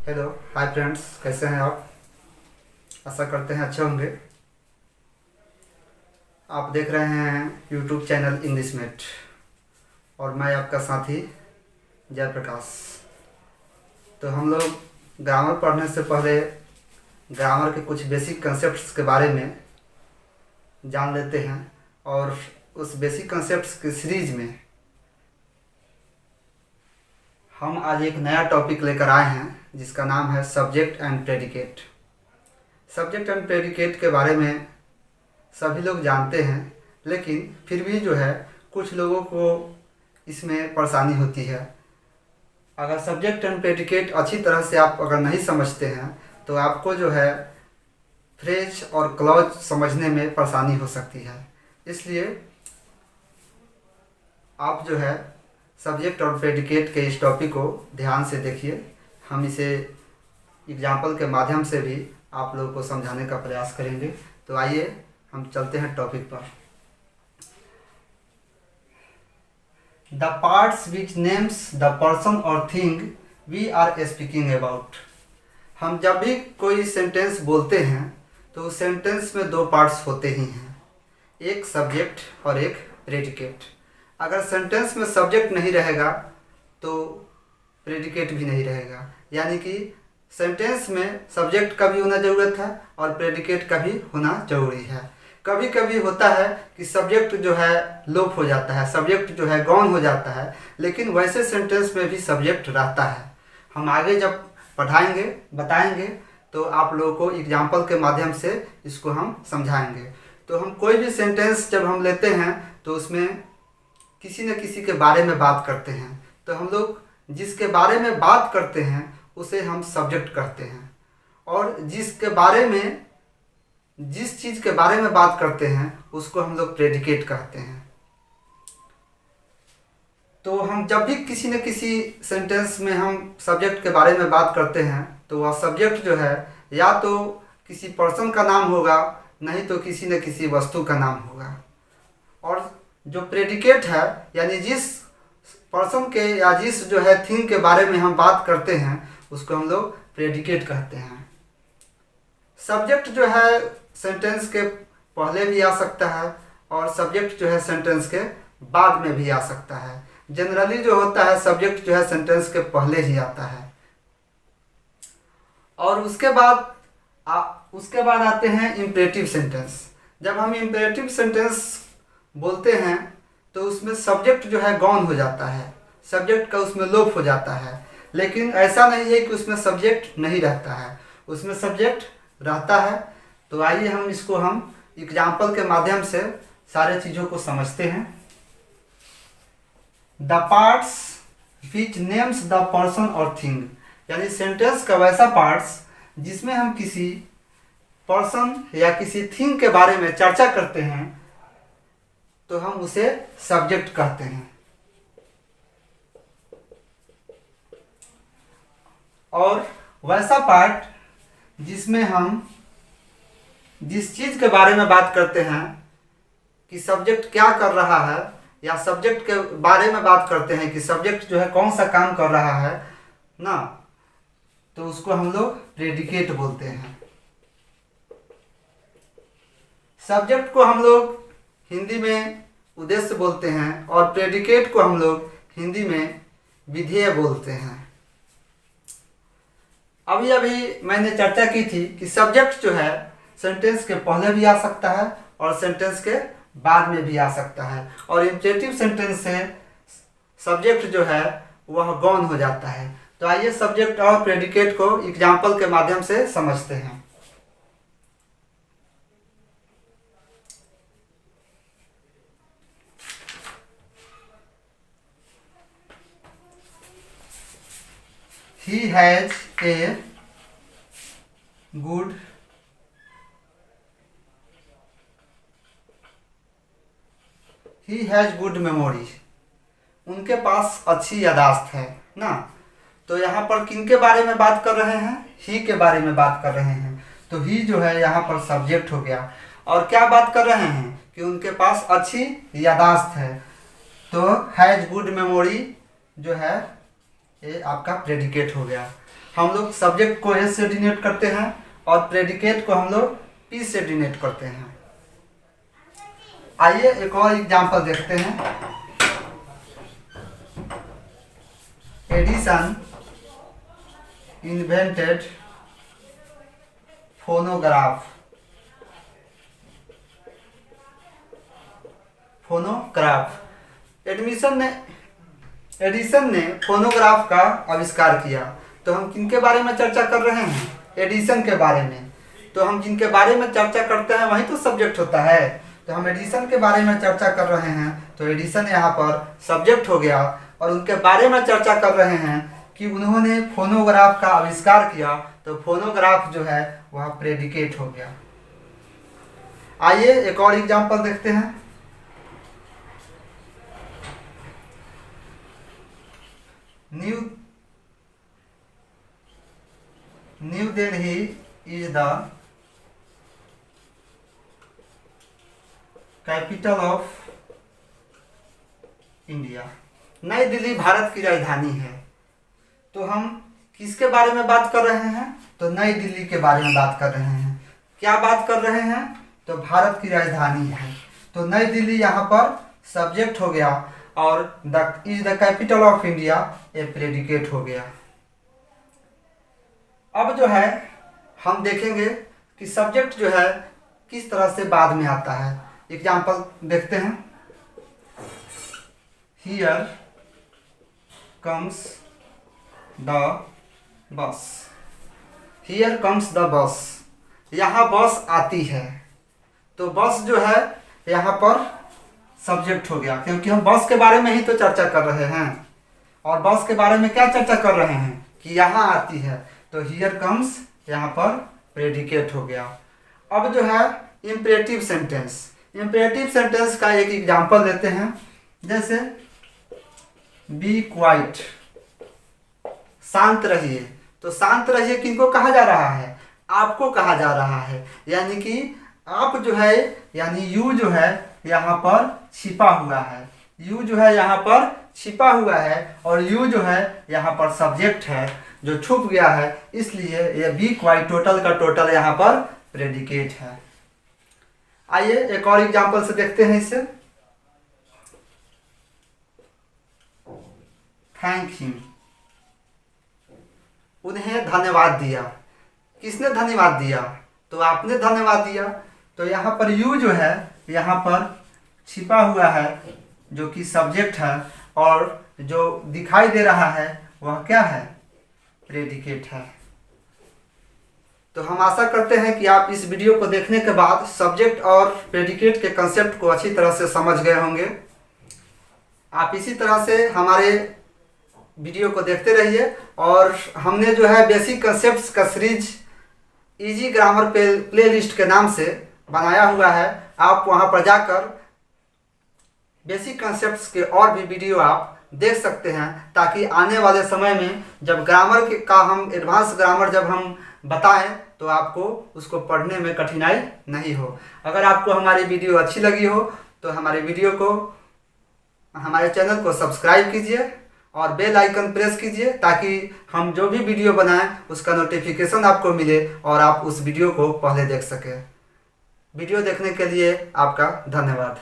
Hello hi friends, कैसे हैं आप। आशा करते हैं अच्छे होंगे। आप देख रहे हैं यूट्यूब चैनल इंग्लिश मेट और मैं आपका साथी जयप्रकाश। तो हम लोग ग्रामर पढ़ने से पहले ग्रामर के कुछ बेसिक कंसेप्ट्स के बारे में जान लेते हैं और उस बेसिक कंसेप्ट्स की सीरीज में हम आज एक नया टॉपिक लेकर आए हैं जिसका नाम है subject and predicate. Subject and predicate के बारे में सभी लोग जानते हैं, लेकिन फिर भी जो है कुछ लोगों को इसमें परेशानी होती है। अगर सब्जेक्ट एंड प्रेडिकेट अच्छी तरह से आप अगर नहीं समझते हैं तो आपको जो है फ्रेज और क्लॉज समझने में परेशानी हो सकती है। इसलिए आप जो है सब्जेक्ट और प्रेडिकेट के इस टॉपिक को ध्यान से देखिए। हम इसे एग्जाम्पल के माध्यम से भी आप लोगों को समझाने का प्रयास करेंगे। तो आइए हम चलते हैं टॉपिक पर। The parts which names the person और thing we are speaking about. हम जब भी कोई सेंटेंस बोलते हैं तो उस सेंटेंस में दो पार्ट्स होते ही हैं, एक सब्जेक्ट और एक प्रेडिकेट। अगर सेंटेंस में सब्जेक्ट नहीं रहेगा तो प्रेडिकेट भी नहीं रहेगा, यानी कि सेंटेंस में सब्जेक्ट का भी होना ज़रूरत है और प्रेडिकेट का भी होना ज़रूरी है। कभी कभी होता है कि सब्जेक्ट जो है लोप हो जाता है, सब्जेक्ट जो है गौन हो जाता है, लेकिन वैसे सेंटेंस में भी सब्जेक्ट रहता है। हम आगे जब पढ़ाएंगे बताएंगे तो आप लोगों को एग्जाम्पल के माध्यम से इसको हम समझाएंगे। तो हम कोई भी सेंटेंस जब हम लेते हैं तो उसमें किसी न किसी के बारे में बात करते हैं। तो हम लोग जिसके बारे में बात करते हैं उसे हम सब्जेक्ट कहते हैं, और जिस चीज़ के बारे में बात करते हैं उसको हम लोग प्रेडिकेट कहते हैं। तो हम जब भी किसी न किसी सेंटेंस में हम सब्जेक्ट के बारे में बात करते हैं तो वह सब्जेक्ट जो है या तो किसी पर्सन का नाम होगा, नहीं तो किसी न किसी वस्तु का नाम होगा। और जो प्रेडिकेट है यानी जिस पर्सन के या जिस जो है थिंग के बारे में हम बात करते हैं उसको हम लोग प्रेडिकेट कहते हैं। सब्जेक्ट जो है सेंटेंस के पहले भी आ सकता है और सब्जेक्ट जो है सेंटेंस के बाद में भी आ सकता है। जनरली जो होता है सब्जेक्ट जो है सेंटेंस के पहले ही आता है। और उसके बाद आते हैं इम्परेटिव सेंटेंस। जब हम इम्परेटिव सेंटेंस बोलते हैं तो उसमें सब्जेक्ट जो है गौन हो जाता है, सब्जेक्ट का उसमें लोप हो जाता है। लेकिन ऐसा नहीं है कि उसमें सब्जेक्ट नहीं रहता है, उसमें सब्जेक्ट रहता है। तो आइए हम इसको एग्जाम्पल के माध्यम से सारे चीज़ों को समझते हैं। The parts which names the person और थिंग, यानी सेंटेंस का वैसा पार्ट्स जिसमें हम किसी पर्सन या किसी थिंग के बारे में चर्चा करते हैं तो हम उसे सब्जेक्ट कहते हैं। और वैसा पार्ट जिसमें हम जिस चीज़ के बारे में बात करते हैं कि सब्जेक्ट क्या कर रहा है, या सब्जेक्ट के बारे में बात करते हैं कि सब्जेक्ट जो है कौन सा काम कर रहा है ना, तो उसको हम लोग प्रेडिकेट बोलते हैं। सब्जेक्ट को हम लोग हिंदी में उद्देश्य बोलते हैं और प्रेडिकेट को हम लोग हिंदी में विधेय बोलते हैं। अभी मैंने चर्चा की थी कि सब्जेक्ट जो है सेंटेंस के पहले भी आ सकता है और सेंटेंस के बाद में भी आ सकता है, और इम्परेटिव सेंटेंस से सब्जेक्ट जो है वह गौन हो जाता है। तो आइए सब्जेक्ट और प्रेडिकेट को एग्जाम्पल के माध्यम से समझते हैं। He has a good memory। उनके पास अच्छी यादाश्त है ना। तो यहाँ पर किन के बारे में बात कर रहे हैं? ही के बारे में बात कर रहे हैं। तो ही जो है यहाँ पर सब्जेक्ट हो गया। और क्या बात कर रहे हैं कि उनके पास अच्छी यादाश्त है। तो हैज गुड मेमोरी जो है ये आपका प्रेडिकेट हो गया। हम लोग सब्जेक्ट को एस से डिनोट करते हैं और प्रेडिकेट को हम लोग पी से डिनोट करते हैं। आइए एक और एग्जांपल देखते हैं। Edison invented phonograph. एडिसन ने फोनोग्राफ का आविष्कार किया। तो हम किनके बारे में चर्चा कर रहे हैं? एडिसन के बारे में। तो हम जिनके बारे में चर्चा करते हैं वही तो सब्जेक्ट होता है। तो हम एडिसन के बारे में चर्चा कर रहे हैं, तो एडिसन यहाँ पर सब्जेक्ट हो गया। और उनके बारे में चर्चा कर रहे हैं कि उन्होंने फोनोग्राफ का आविष्कार किया, तो फोनोग्राफ जो है वह प्रेडिकेट हो गया। आइए एक और एग्जांपल देखते हैं। New Delhi is the capital of India. नई दिल्ली भारत की राजधानी है। तो हम किसके बारे में बात कर रहे हैं? तो नई दिल्ली के बारे में बात कर रहे हैं। क्या बात कर रहे हैं? तो भारत की राजधानी है। तो नई दिल्ली यहाँ पर सब्जेक्ट हो गया और द कैपिटल ऑफ इंडिया ये प्रेडिकेट हो गया। अब जो है हम देखेंगे कि सब्जेक्ट जो है किस तरह से बाद में आता है। एग्जाम्पल देखते हैं। Here comes the bus. Here comes the bus. यहाँ बस आती है। तो बस जो है यहाँ पर सब्जेक्ट हो गया, क्योंकि हम बस के बारे में ही तो चर्चा कर रहे हैं। और बस के बारे में क्या चर्चा कर रहे हैं कि यहाँ आती है। तो हियर कम्स यहाँ पर प्रेडिकेट हो गया। अब जो है इम्परेटिव सेंटेंस। इम्परेटिव सेंटेंस का एक एग्जांपल लेते हैं। जैसे बी क्वाइट, शांत रहिए। तो शांत रहिए किनको कहा जा रहा है? आपको कहा जा रहा है। यानी कि आप जो है, यानी यू जो है यहाँ पर छिपा हुआ है। यू जो है यहाँ पर छिपा हुआ है और यू जो है यहाँ पर सब्जेक्ट है जो छुप गया है, इसलिए ये बी क्वाइट टोटल का टोटल यहाँ पर प्रेडिकेट है। आइए एक और एग्जांपल से देखते हैं इसे। थैंक हिम, उन्हें धन्यवाद दिया। किसने धन्यवाद दिया? तो आपने धन्यवाद दिया। तो यहाँ पर यू जो है यहाँ पर छिपा हुआ है जो कि सब्जेक्ट है, और जो दिखाई दे रहा है वह क्या है? प्रेडिकेट है। तो हम आशा करते हैं कि आप इस वीडियो को देखने के बाद सब्जेक्ट और प्रेडिकेट के कंसेप्ट को अच्छी तरह से समझ गए होंगे। आप इसी तरह से हमारे वीडियो को देखते रहिए। और हमने जो है बेसिक कंसेप्ट्स का सीरीज इजी ग्रामर प्लेलिस्ट के नाम से बनाया हुआ है। आप वहां पर जाकर बेसिक कंसेप्ट्स के और भी वीडियो आप देख सकते हैं, ताकि आने वाले समय में जब ग्रामर का हम एडवांस ग्रामर जब हम बताएं तो आपको उसको पढ़ने में कठिनाई नहीं हो। अगर आपको हमारी वीडियो अच्छी लगी हो तो हमारे वीडियो को, हमारे चैनल को सब्सक्राइब कीजिए और बेल आइकन प्रेस कीजिए, ताकि हम जो भी वीडियो बनाएं उसका नोटिफिकेशन आपको मिले और आप उस वीडियो को पहले देख सकें। वीडियो देखने के लिए आपका धन्यवाद।